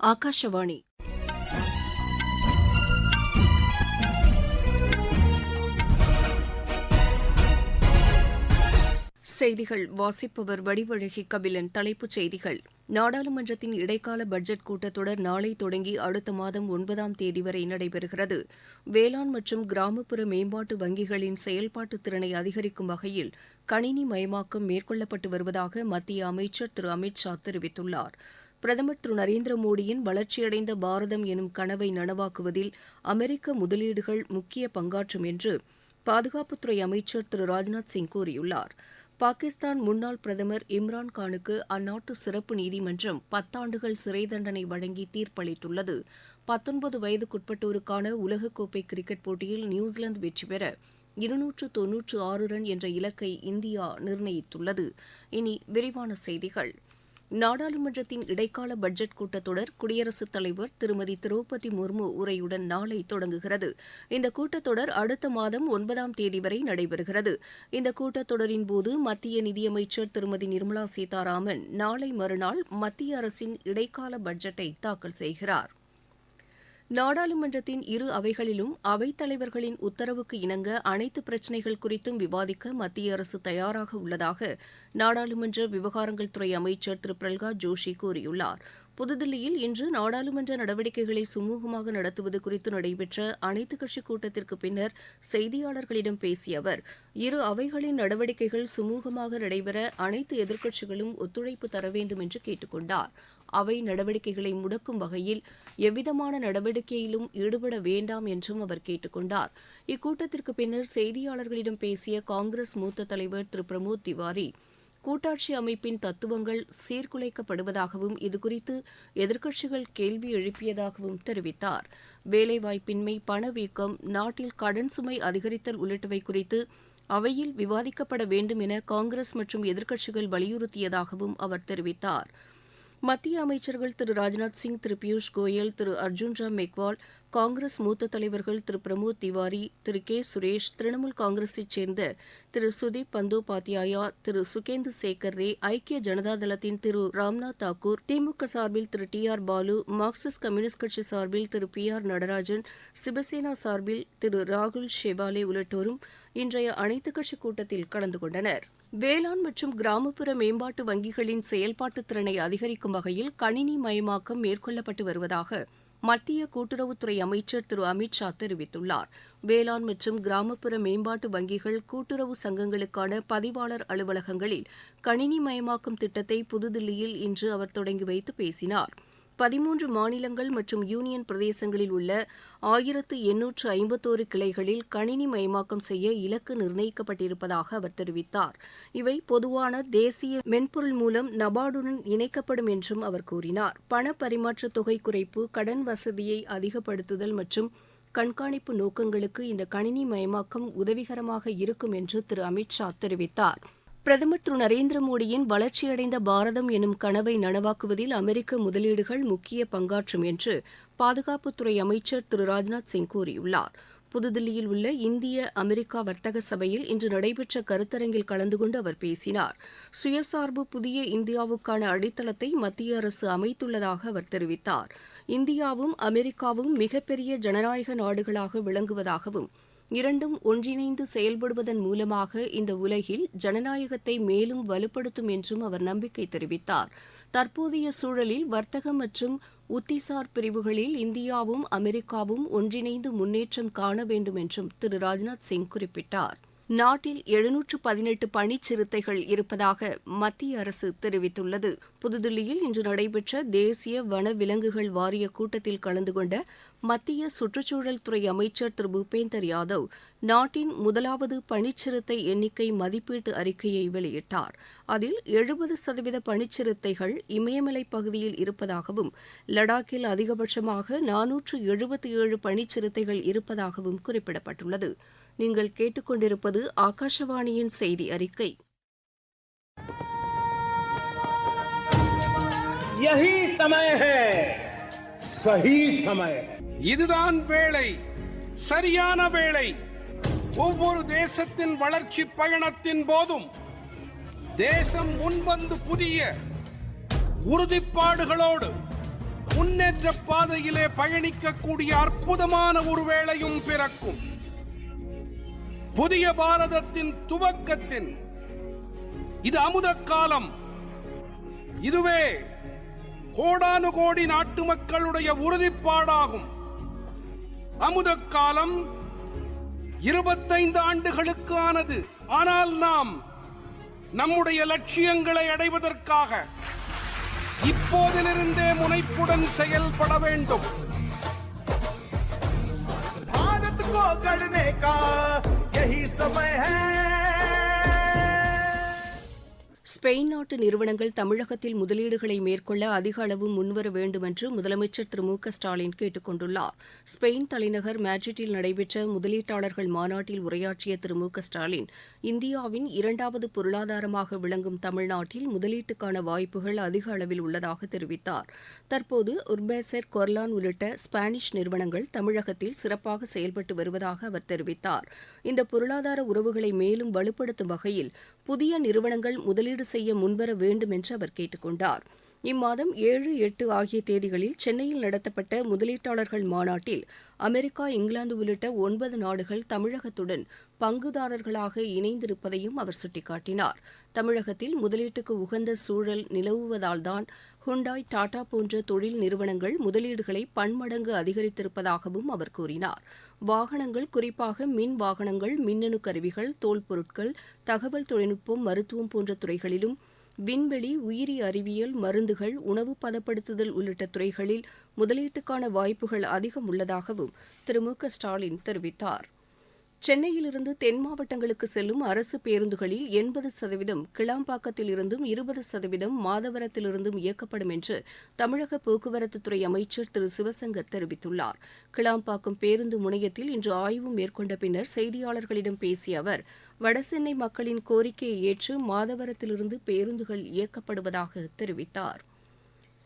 ஆகாஷவாணி. செய்திகள் வாசிப்பவர் வடிவழகி கபிலன். தலைப்புச் செய்திகள்: நாடாளுமன்றத்தின் இடைக்கால பட்ஜெட் கூட்டத்தொடர் நாளை தொடங்கி அடுத்த மாதம் 9ஆம் தேதி வரை நடைபெறுகிறது. வேளாண் மற்றும் கிராமப்புற மேம்பாட்டு வங்கிகளின் செயல்பாட்டுத் திறனை அதிகரிக்கும் வகையில் கணினி மயமாக்கம் மேற்கொள்ளப்பட்டு வருவதாக மத்திய அமைச்சர் திரு அமித் ஷா தெரிவித்துள்ளார். பிரதமர் திரு நரேந்திர மோடியின் வளர்ச்சியடைந்த பாரதம் எனும் கனவை நனவாக்குவதில் அமெரிக்க முதலீடுகள் முக்கிய பங்காற்றும் என்று பாதுகாப்புத்துறை அமைச்சர் திரு ராஜ்நாத் சிங் கூறியுள்ளார். பாகிஸ்தான் முன்னாள் பிரதமர் இம்ரான்கானுக்கு அந்நாட்டு சிறப்பு நீதிமன்றம் 10 ஆண்டுகள் சிறை தண்டனை வழங்கி தீர்ப்பளித்துள்ளது. 19 வயதுக்குட்பட்டோருக்கான உலகக்கோப்பை கிரிக்கெட் போட்டியில் நியூசிலாந்து வெற்றி பெற 296 ரன் என்ற இலக்கை இந்தியா நிர்ணயித்துள்ளது. இனி விரிவான செய்திகள். நாடாளுமன்றத்தின் இடைக்கால பட்ஜெட் கூட்டத்தொடர் குடியரசுத் தலைவர் திருமதி திரௌபதி முர்மு உரையுடன் நாளை தொடங்குகிறது. இந்த கூட்டத்தொடர் அடுத்த மாதம் 9ஆம் தேதி வரை நடைபெறுகிறது. இந்த கூட்டத்தொடரின்போது மத்திய நிதியமைச்சர் திருமதி நிர்மலா சீதாராமன் நாளை மறுநாள் மத்திய அரசின் இடைக்கால பட்ஜெட்டை தாக்கல் செய்கிறார். நாடாளுமன்றத்தின் இரு அவைகளிலும் அவைத்தலைவர்களின் உத்தரவுக்கு இணங்க அனைத்து பிரச்சினைகள் குறித்தும் விவாதிக்க மத்திய அரசு தயாராக உள்ளதாக நாடாளுமன்ற விவகாரங்கள் துறை அமைச்சர் திரு பிரல்ஹாத் ஜோஷி கூறியுள்ளார். புதுதில்லியில் இன்று நாடாளுமன்ற நடவடிக்கைகளை சுமூகமாக நடத்துவது குறித்து நடைபெற்ற அனைத்துக் கட்சிக் கூட்டத்திற்கு பின்னர் செய்தியாளர்களிடம் பேசிய அவர், இரு அவைகளின் நடவடிக்கைகள் சுமூகமாக நடைபெற அனைத்து எதிர்க்கட்சிகளும் ஒத்துழைப்பு தர வேண்டும் என்று கேட்டுக் கொண்டார். அவை நடவடிக்கைகளை முடக்கும் வகையில் எவ்விதமான நடவடிக்கையிலும் ஈடுபட வேண்டாம் என்றும் அவர் கேட்டுக் கொண்டார். இக்கூட்டத்திற்கு பின்னர் செய்தியாளர்களிடம் பேசிய காங்கிரஸ் மூத்த தலைவர் திரு பிரமோத் திவாரி, கூட்டாட்சி அமைப்பின் தத்துவங்கள் சீர்குலைக்கப்படுவதாகவும் இதுகுறித்து எதிர்க்கட்சிகள் கேள்வி எழுப்பியதாகவும் தெரிவித்தார். வேலைவாய்ப்பின்மை, பணவீக்கம், நாட்டில் கடன் சுமை அதிகரித்தல் உள்ளிட்டவை குறித்து அவையில் விவாதிக்கப்பட வேண்டும் என காங்கிரஸ் மற்றும் எதிர்க்கட்சிகள் வலியுறுத்தியதாகவும் அவர் தெரிவித்தார். மத்திய அமைச்சர்கள் திரு ராஜ்நாத் சிங், திரு பியூஷ் கோயல், திரு அர்ஜுன் ராம் மெக்வால், காங்கிரஸ் மூத்த தலைவர்கள் திரு பிரமோத் திவாரி, திரு கே சுரேஷ், திரிணாமுல் காங்கிரஸைச் சேர்ந்த திரு சுதீப் பந்தோபாத்யாயா, திரு சுகேந்து சேகர் ரே, ஐக்கிய ஜனதாதளத்தின் திரு ராம்நாத் தாக்கூர், திமுக சார்பில் Thiru T R Baalu, Marxist communist கட்சி சார்பில் திரு பி ஆர் நடராஜன், சிவசேனா சார்பில் திரு ராகுல் ஷெவாலே உள்ளிட்டோரும் இன்றைய அனைத்துக் கட்சி கூட்டத்தில் கலந்து கொண்டனர். வேளாண் மற்றும் கிராமப்புற மேம்பாட்டு வங்கிகளின் செயல்பாட்டுத் திறனை அதிகரிக்கும் வகையில் கணினி மயமாக்கம் மேற்கொள்ளப்பட்டு வருவதாக மத்திய கூட்டுறவுத்துறை அமைச்சர் திரு அமித் ஷா தெரிவித்துள்ளார். வேளாண் மற்றும் கிராமப்புற மேம்பாட்டு வங்கிகள், கூட்டுறவு சங்கங்களுக்கான பதிவாளர் அலுவலகங்களில் கணினி மயமாக்கும் திட்டத்தை புதுதில்லியில் இன்று அவர் தொடங்கி வைத்து பேசினார். 13 மாநிலங்கள் மற்றும் யூனியன் பிரதேசங்களில் உள்ள 1851 கிளைகளில் கணினி மயமாக்கம் செய்ய இலக்கு நிர்ணயிக்கப்பட்டிருப்பதாக அவர் தெரிவித்தார். இவை பொதுவான தேசிய மென்பொருள் மூலம் நபார்டுடன் இணைக்கப்படும் என்றும் அவர் கூறினார். பண பரிமாற்ற தொகை குறைப்பு, கடன் வசதியை அதிகப்படுத்துதல் மற்றும் கண்காணிப்பு நோக்கங்களுக்கு இந்த கணினி மயமாக்கம் உதவிகரமாக இருக்கும் என்று திரு அமித் ஷா தெரிவித்தார். பிரதமர் திரு நரேந்திர மோடியின் வளர்ச்சியடைந்த பாரதம் எனும் கனவை நனவாக்குவதில் அமெரிக்க முதலீடுகள் முக்கிய பங்காற்றும் என்று பாதுகாப்புத்துறை அமைச்சர் திரு ராஜ்நாத் சிங் கூறியுள்ளார். புதுதில்லியில் உள்ள இந்திய அமெரிக்கா வர்த்தக சபையில் இன்று நடைபெற்ற கருத்தரங்கில் கலந்து கொண்டு அவர் பேசினார். சுயசார்பு புதிய இந்தியாவுக்கான அடித்தளத்தை மத்திய அரசு அமைத்துள்ளதாக அவர் தெரிவித்தார். இந்தியாவும் அமெரிக்காவும் மிகப்பெரிய ஜனநாயக நாடுகளாக விளங்குவதாகவும், இரண்டும் ஒன்றிணைந்து செயல்படுவதன் மூலமாக இந்த உலகில் ஜனநாயகத்தை மேலும் வலுப்படுத்தும் என்றும் அவர் நம்பிக்கை தெரிவித்தார். தற்போதைய சூழலில் வர்த்தகம் மற்றும் உத்திசார் பிரிவுகளில் இந்தியாவும் அமெரிக்காவும் ஒன்றிணைந்து முன்னேற்றம் காண வேண்டும் என்றும் திரு ராஜ்நாத் சிங் குறிப்பிட்டார். நாட்டில் 718 பனிச்சிறுத்தைகள் இருப்பதாக மத்திய அரசு தெரிவித்துள்ளது. புதுதில்லியில் இன்று நடைபெற்ற தேசிய வன விலங்குகள் வாரிய கூட்டத்தில் கலந்து கொண்ட மத்திய சுற்றுச்சூழல் துறை அமைச்சர் திரு பூபேந்தர் யாதவ் நாட்டின் முதலாவது பனிச்சிறுத்தை எண்ணிக்கை மதிப்பீட்டு அறிக்கையை வெளியிட்டார். அதில் 70% பனிச்சிறுத்தைகள் இமயமலை பகுதியில் இருப்பதாகவும், லடாக்கில் அதிகபட்சமாக 477 பனிச்சிறுத்தைகள் இருப்பதாகவும் குறிப்பிடப்பட்டுள்ளது. நீங்கள் கேட்டுக்கொண்டிருப்பது ஆகாஷவாணியின் செய்தி அறிக்கை. यही समय है, सही समय. இதுதான் வேளை, சரியான வேளை. ஒவ்வொரு தேசத்தின் வளர்ச்சி பயணத்தின் போதும் தேசம் முன்வந்து புதிய உறுதிப்பாடுகளோடு முன்னேற்ற பாதையிலே பயணிக்கக்கூடிய அற்புதமான ஒரு வேளையும் பிறக்கும். புதிய பாரதத்தின் துவக்கத்தின் இது அமுத காலம். இதுவே கோடானு கோடி நாட்டு மக்களுடைய உறுதிப்பாடாகும். அமுத காலம் 25 ஆண்டுகளுக்கு ஆனது. ஆனால் நாம் நம்முடைய லட்சியங்களை அடைவதற்காக இப்போதிலிருந்தே முனைப்புடன் செயல்பட வேண்டும். भारत को गढ़ने का यही समय है. ஸ்பெயின் நாட்டு நிறுவனங்கள் தமிழகத்தில் முதலீடுகளை மேற்கொள்ள அதிக அளவு முன்வர வேண்டும் என்று முதலமைச்சர் திரு மு க ஸ்டாலின் கேட்டுக் கொண்டுள்ளார். ஸ்பெயின் தலைநகர் மேட்ரிட்டில் நடைபெற்ற முதலீட்டாளர்கள் மாநாட்டில் உரையாற்றிய திரு மு க ஸ்டாலின், இந்தியாவின் 2வது பொருளாதாரமாக விளங்கும் தமிழ்நாட்டில் முதலீட்டுக்கான வாய்ப்புகள் அதிக அளவில் உள்ளதாக தெரிவித்தார். தற்போது உர்பேசர், கொர்லான் உள்ளிட்ட ஸ்பானிஷ் நிறுவனங்கள் தமிழகத்தில் சிறப்பாக செயல்பட்டு வருவதாக அவர் தெரிவித்தார். இந்த பொருளாதார உறவுகளை மேலும் வலுப்படுத்தும் வகையில் புதிய நிறுவனங்கள் முதலீடு செய்ய முன்வர வேண்டும் என்று அவர் கேட்டுக் கொண்டார். இம்மாதம் 7, 8 ஆகிய தேதிகளில் சென்னையில் நடத்தப்பட்ட முதலீட்டாளர்கள் மாநாட்டில் அமெரிக்கா, இங்கிலாந்து உள்ளிட்ட 9 நாடுகள் தமிழகத்துடன் பங்குதாரர்களாக இணைந்திருப்பதையும் அவர் சுட்டிக்காட்டினார். தமிழகத்தில் முதலீட்டுக்கு உகந்த சூழல் நிலவுவதால்தான் ஹுண்டாய், டாடா போன்ற தொழில் நிறுவனங்கள் முதலீடுகளை பன்மடங்கு அதிகரித்திருப்பதாகவும் அவர் கூறினார். வாகனங்கள், குறிப்பாக மின் வாகனங்கள், மின்னணு கருவிகள், தோல் பொருட்கள், தகவல் தொழில்நுட்பம், மருத்துவம் போன்ற துறைகளிலும், விண்வெளி, உயிரி அறிவியல், மருந்துகள், உணவு பதப்படுத்துதல் உள்ளிட்ட துறைகளில் முதலீட்டுக்கான வாய்ப்புகள் அதிகம் உள்ளதாகவும் திரு மு க ஸ்டாலின் தெரிவித்தார். சென்னையிலிருந்து தென் மாவட்டங்களுக்கு செல்லும் அரசு பேருந்துகளில் 80% கிளாம்பாக்கத்தில் இருந்தும் 20% மாதவரத்திலிருந்தும் இயக்கப்படும் என்று தமிழக போக்குவரத்துத்துறை அமைச்சர் திரு சிவசங்கர் தெரிவித்துள்ளார். கிளாம்பாக்கம் பேருந்து முனையத்தில் இன்று ஆய்வு மேற்கொண்ட பின்னர் செய்தியாளர்களிடம் பேசிய அவர், வடசென்னை மக்களின் கோரிக்கையை ஏற்று மாதவரத்திலிருந்து பேருந்துகள் இயக்கப்படுவதாக தெரிவித்தார்.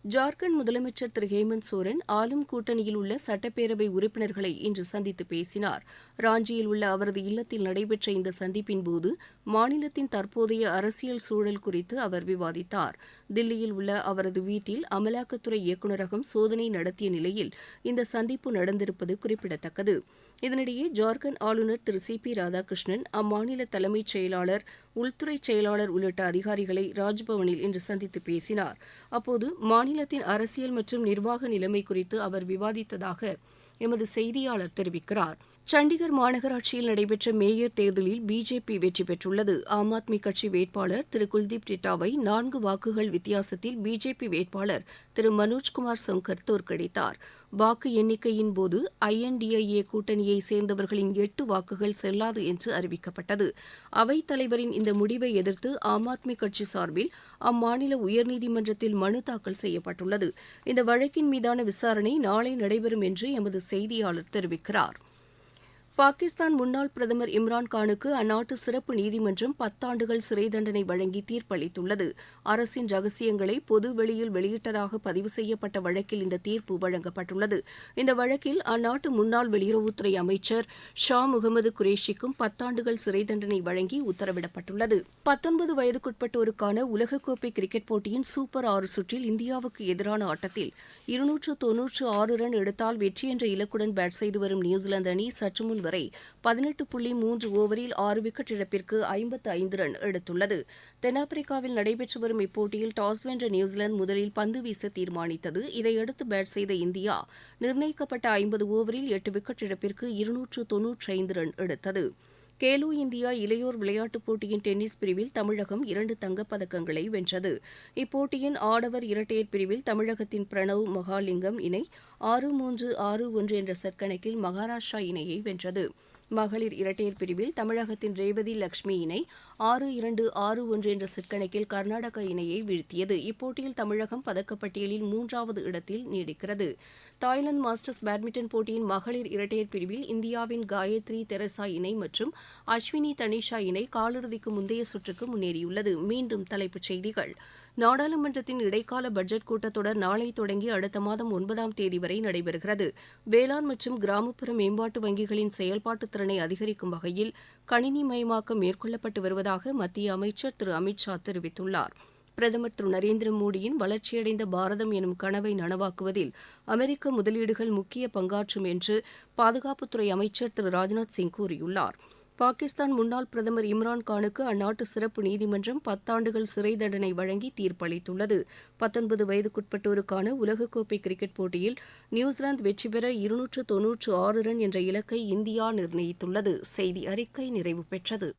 ஜார்க்கண்ட் முதலமைச்சர் திரு ஹேமந்த் சோரன் ஆளும் கூட்டணியில் உள்ள சட்டப்பேரவை உறுப்பினர்களை இன்று சந்தித்து பேசினார். ராஞ்சியில் உள்ள அவரது இல்லத்தில் நடைபெற்ற இந்த சந்திப்பின்போது மாநிலத்தின் தற்போதைய அரசியல் சூழல் குறித்து அவர் விவாதித்தார். தில்லியில் உள்ள அவரது வீட்டில் அமலாக்கத்துறை இயக்குநரகம் சோதனை நடத்திய நிலையில் இந்த சந்திப்பு நடந்திருப்பது குறிப்பிடத்தக்கது. இதனிடையே ஜார்க்கண்ட் ஆளுநர் திரு சி பி ராதாகிருஷ்ணன், அம்மாநில தலைமைச் செயலாளர், உள்துறை செயலாளர் உள்ளிட்ட அதிகாரிகளை ராஜ்பவனில் இன்று சந்தித்து பேசினார். அப்போது மாநிலத்தின் அரசியல் மற்றும் நிர்வாக நிலைமை குறித்து அவர் விவாதித்ததாக எமது செய்தியாளர் தெரிவிக்கிறார். சண்டிகர் மாநகராட்சியில் நடைபெற்ற மேயர் தேர்தலில் பிஜேபி வெற்றி பெற்றுள்ளது. ஆம் ஆத்மி கட்சி வேட்பாளர் திரு குல்தீப் டிட்டாவை 4 வாக்குகள் வித்தியாசத்தில் பிஜேபி வேட்பாளர் திரு மனோஜ்குமார் சங்கர் தோற்கடித்தார். வாக்கு எண்ணிக்கையின் போது INDIA கூட்டணியை சேர்ந்தவர்களின் 8 வாக்குகள் செல்லாது என்று அறிவிக்கப்பட்டது. அவைத் தலைவரின் இந்த முடிவை எதிர்த்து ஆம் ஆத்மி கட்சி சார்பில் அம்மாநில உயர்நீதிமன்றத்தில் மனு தாக்கல் செய்யப்பட்டுள்ளது. இந்த வழக்கின் மீதான விசாரணை நாளை நடைபெறும் என்று எமது செய்தியாளர் தெரிவிக்கிறார். பாகிஸ்தான் முன்னாள் பிரதமர் இம்ரான்கானுக்கு அந்நாட்டு சிறப்பு நீதிமன்றம் 10 ஆண்டுகள் சிறை தண்டனை வழங்கி தீர்ப்பளித்துள்ளது. அரசின் ரகசியங்களை பொது வெளியில் வெளியிட்டதாக பதிவு செய்யப்பட்ட வழக்கில் இந்த தீர்ப்பு வழங்கப்பட்டுள்ளது. இந்த வழக்கில் அந்நாட்டு முன்னாள் வெளியுறவுத்துறை அமைச்சர் ஷா முகமது குரேஷிக்கும் 10 ஆண்டுகள் சிறை தண்டனை வழங்கி உத்தரவிடப்பட்டுள்ளது. 19 வயதுக்குட்பட்டோருக்கான உலகக்கோப்பை கிரிக்கெட் போட்டியின் சூப்பர் 6 சுற்றில் இந்தியாவுக்கு எதிரான ஆட்டத்தில் 296 ரன் எடுத்தால் வெற்றி என்ற இலக்குடன் பேட் செய்து வரும் நியூசிலாந்து அணி சற்று முன் வரை 18.3 ஓவரில் 6 விக்கெட் இழப்பிற்கு 55 ரன் எடுத்துள்ளது. தென்னாப்பிரிக்காவில் நடைபெற்று வரும் இப்போட்டியில் டாஸ் வென்ற நியூசிலாந்து முதலில் பந்து வீச தீர்மானித்தது. இதையடுத்து பேட் செய்த இந்தியா நிர்ணயிக்கப்பட்ட 50 ஓவரில் 8 விக்கெட் இழப்பிற்கு 295 ரன் எடுத்தது. கேலோ இந்தியா இளையோர் விளையாட்டுப் போட்டியின் டென்னிஸ் பிரிவில் தமிழகம் 2 தங்கப்பதக்கங்களை வென்றது. இப்போட்டியின் ஆடவர் இரட்டையர் பிரிவில் தமிழகத்தின் பிரணவ் மகாலிங்கம் இணை 6-3, 6-1 என்ற செட் கணக்கில் மகாராஷ்டிரா இணையை வென்றது. மகளிர் இரட்டையர் பிரிவில் தமிழகத்தின் ரேவதி லட்சுமி இணை 6-2, 6-1 என்ற செட் கணக்கில் கர்நாடக இணையை வீழ்த்தியது. இப்போட்டியில் தமிழகம் பதக்கப்பட்டியலில் 3வது இடத்தில் நீடிக்கிறது. தாய்லாந்து மாஸ்டர்ஸ் பேட்மிண்டன் போட்டியின் மகளிர் இரட்டையர் பிரிவில் இந்தியாவின் காயத்ரி தெரசா இணை மற்றும் அஸ்வினி தனிஷா இணை காலிறுதிக்கு முந்தைய சுற்றுக்கு முன்னேறியுள்ளது. மீண்டும் தலைப்புச் செய்திகள். நாடாளுமன்றத்தின் இடைக்கால பட்ஜெட் கூட்டத்தொடர் நாளை தொடங்கி அடுத்த மாதம் 9ஆம் தேதி வரை நடைபெறுகிறது. வேளாண் மற்றும் கிராமப்புற மேம்பாட்டு வங்கிகளின் செயல்பாட்டு திறனை அதிகரிக்கும் வகையில் கணினி மயமாக்கம் மேற்கொள்ளப்பட்டு வருவதாக மத்திய அமைச்சர் திரு அமித் ஷா தெரிவித்துள்ளார். பிரதமர் திரு நரேந்திர மோடியின் வளர்ச்சியடைந்த பாரதம் எனும் கனவை நனவாக்குவதில் அமெரிக்க முதலீடுகள் முக்கிய பங்காற்றும் என்று பாதுகாப்புத்துறை அமைச்சர் திரு ராஜ்நாத் சிங் கூறியுள்ளார். பாகிஸ்தான் முன்னாள் பிரதமர் இம்ரான்கானுக்கு அந்நாட்டு சிறப்பு நீதிமன்றம் 10 ஆண்டுகள் சிறை தண்டனை வழங்கி தீர்ப்பளித்துள்ளது. 19 வயதுக்குட்பட்டோருக்கான உலகக்கோப்பை கிரிக்கெட் போட்டியில் நியூசிலாந்து வெற்றி பெற 296 ரன் என்ற இலக்கை இந்தியா நிர்ணயித்துள்ளது. செய்தி அறிக்கை நிறைவு பெற்றது.